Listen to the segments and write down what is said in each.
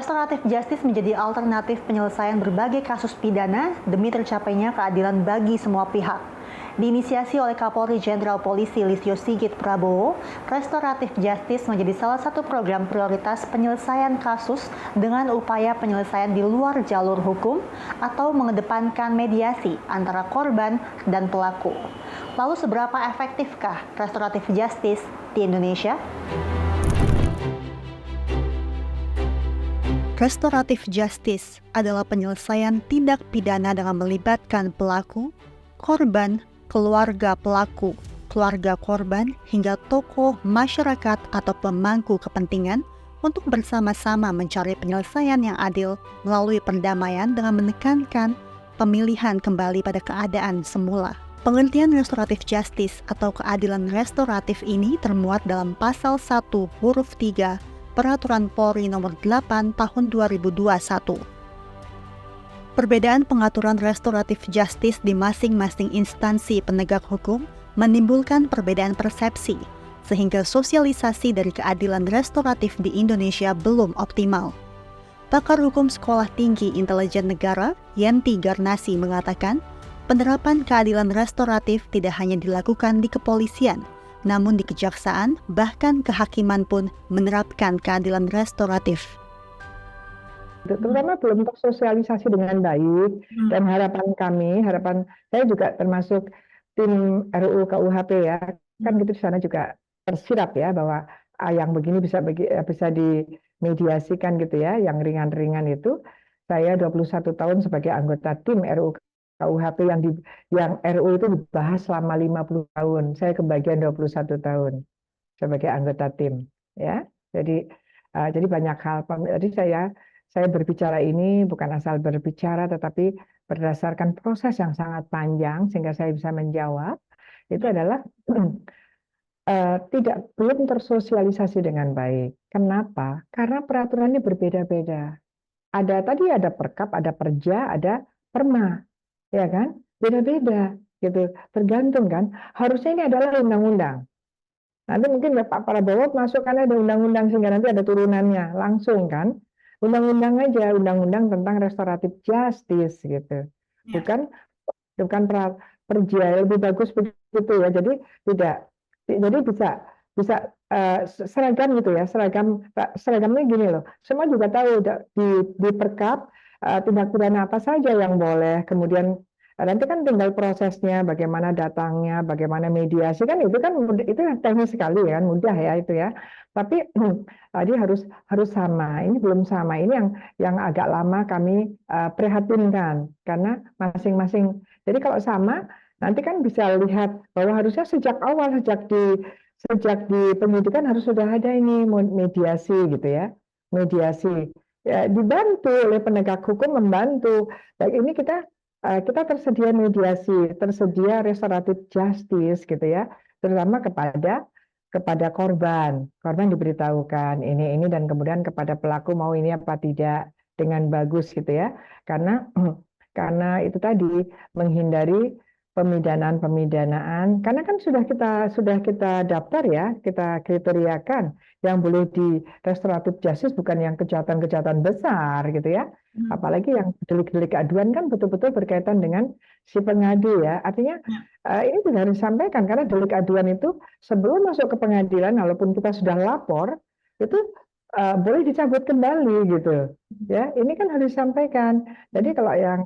Restoratif justice menjadi alternatif penyelesaian berbagai kasus pidana demi tercapainya keadilan bagi semua pihak. Diinisiasi oleh Kapolri Jenderal Polisi Listio Sigit Prabowo, Restoratif Justice menjadi salah satu program prioritas penyelesaian kasus dengan upaya penyelesaian di luar jalur hukum atau mengedepankan mediasi antara korban dan pelaku. Lalu seberapa efektifkah Restoratif Justice di Indonesia? Restoratif justice adalah penyelesaian tindak pidana dengan melibatkan pelaku, korban, keluarga pelaku, keluarga korban, hingga tokoh masyarakat atau pemangku kepentingan untuk bersama-sama mencari penyelesaian yang adil melalui perdamaian dengan menekankan pemilihan kembali pada keadaan semula. Pengertian restoratif justice atau keadilan restoratif ini termuat dalam pasal 1 huruf 3 Peraturan Polri Nomor 8 Tahun 2021. Perbedaan pengaturan restoratif justice di masing-masing instansi penegak hukum menimbulkan perbedaan persepsi, sehingga sosialisasi dari keadilan restoratif di Indonesia belum optimal. Pakar Hukum Sekolah Tinggi Intelijen Negara, Yenti Garnasi mengatakan, penerapan keadilan restoratif tidak hanya dilakukan di kepolisian, namun di kejaksaan, bahkan kehakiman pun menerapkan keadilan restoratif. Terutama belum tersosialisasi dengan baik, dan harapan saya juga termasuk tim RUU KUHP ya, kan gitu di sana juga tersirat ya bahwa yang begini bisa dimediasikan gitu ya, yang ringan-ringan itu. Saya 21 tahun sebagai anggota tim RUU KUHP yang RUU itu dibahas selama 50 tahun. Saya kebagian 21 tahun sebagai anggota tim ya. Jadi banyak hal. Jadi saya berbicara ini bukan asal berbicara, tetapi berdasarkan proses yang sangat panjang sehingga saya bisa menjawab. Itu adalah belum tersosialisasi dengan baik. Kenapa? Karena peraturannya berbeda-beda. Ada perkap, ada perja, ada perma. Ya kan, beda-beda gitu, tergantung kan. Harusnya ini adalah undang-undang. Nanti mungkin Pak Prabowo masukkan ada undang-undang sehingga nanti ada turunannya langsung kan. Undang-undang aja, undang-undang tentang restoratif justice gitu. Bukan perja, lebih bagus begitu ya. Jadi bisa seragam gitu ya, seragamnya gini loh. Semua juga tahu di perkap tindak pidana apa saja yang boleh, kemudian nanti kan tinggal prosesnya, bagaimana datangnya, bagaimana mediasi, kan itu teknis sekali ya, mudah ya itu ya. Tapi tadi harus sama. Ini belum sama. Ini yang agak lama kami prihatinkan karena masing-masing. Jadi kalau sama, nanti kan bisa lihat bahwa harusnya sejak awal, sejak di penyidikan harus sudah ada ini mediasi gitu ya, mediasi. Ya, dibantu oleh penegak hukum, membantu. Baik, ini kita tersedia mediasi, tersedia restoratif justice gitu ya, terutama kepada korban diberitahukan ini dan kemudian kepada pelaku mau ini apa tidak dengan bagus gitu ya, karena itu tadi menghindari pemidanaan, karena kan sudah kita daftar ya, kita kriteriakan yang boleh di restoratif justice bukan yang kejahatan-kejahatan besar gitu ya. Apalagi yang delik-delik aduan kan betul-betul berkaitan dengan si pengadu ya. Artinya ini juga harus disampaikan karena delik aduan itu sebelum masuk ke pengadilan, walaupun kita sudah lapor, itu boleh dicabut kembali gitu. Ya, ini kan harus disampaikan. Jadi kalau yang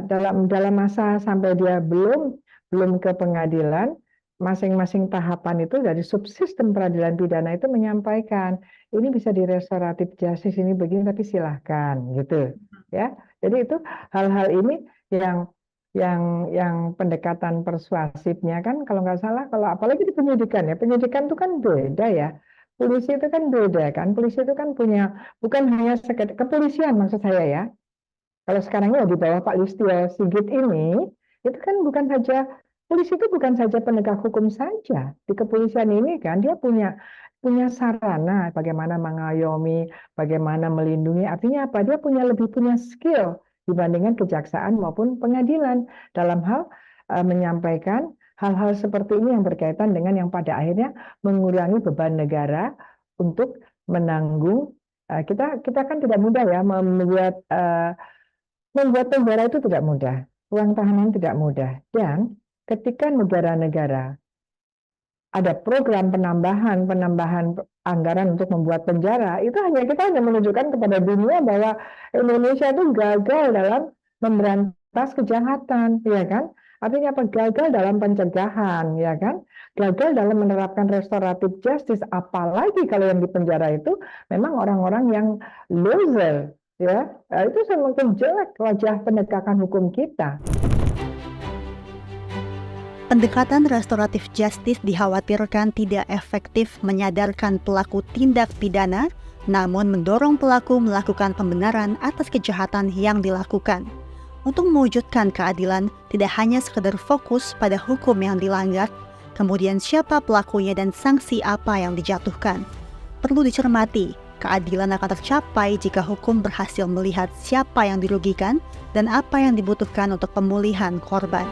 dalam masa sampai dia belum ke pengadilan, masing-masing tahapan itu dari subsistem peradilan pidana itu menyampaikan ini bisa di restoratif justice ini begini tapi silahkan gitu ya. Jadi itu hal-hal ini yang pendekatan persuasifnya kan, kalau nggak salah, kalau apalagi di penyidikan ya, penyidikan itu kan beda ya. Polisi itu kan beda kan, polisi itu kan punya, bukan hanya sekedar kepolisian maksud saya ya. Kalau sekarang ini di bawah Pak Listio Sigit ini, itu kan bukan saja, polisi itu bukan saja penegak hukum saja. Di kepolisian ini kan dia punya sarana bagaimana mengayomi, bagaimana melindungi. Artinya apa? Dia lebih punya skill dibandingkan kejaksaan maupun pengadilan dalam hal menyampaikan hal-hal seperti ini yang berkaitan dengan yang pada akhirnya mengurangi beban negara untuk menanggung Kita kan tidak mudah ya membuat penjara itu tidak mudah, ruang tahanan tidak mudah. Dan ketika negara-negara ada program penambahan anggaran untuk membuat penjara, itu kita hanya menunjukkan kepada dunia bahwa Indonesia itu gagal dalam memberantas kejahatan, ya kan? Artinya apa? Gagal dalam pencegahan, ya kan? Gagal dalam menerapkan restoratif justice, apalagi kalau yang di penjara itu memang orang-orang yang loser, ya. Itu semakin jelek wajah penegakan hukum kita. Pendekatan restoratif justice dikhawatirkan tidak efektif menyadarkan pelaku tindak pidana, namun mendorong pelaku melakukan pembenaran atas kejahatan yang dilakukan. Untuk mewujudkan keadilan, tidak hanya sekedar fokus pada hukum yang dilanggar, kemudian siapa pelakunya dan sanksi apa yang dijatuhkan. Perlu dicermati, keadilan akan tercapai jika hukum berhasil melihat siapa yang dirugikan dan apa yang dibutuhkan untuk pemulihan korban.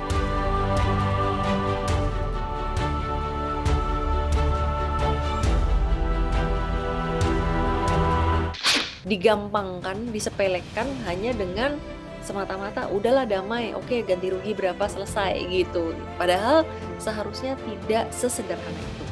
Digampangkan, disepelekan hanya dengan semata-mata udahlah damai, oke ganti rugi berapa selesai gitu. Padahal seharusnya tidak sesederhana itu.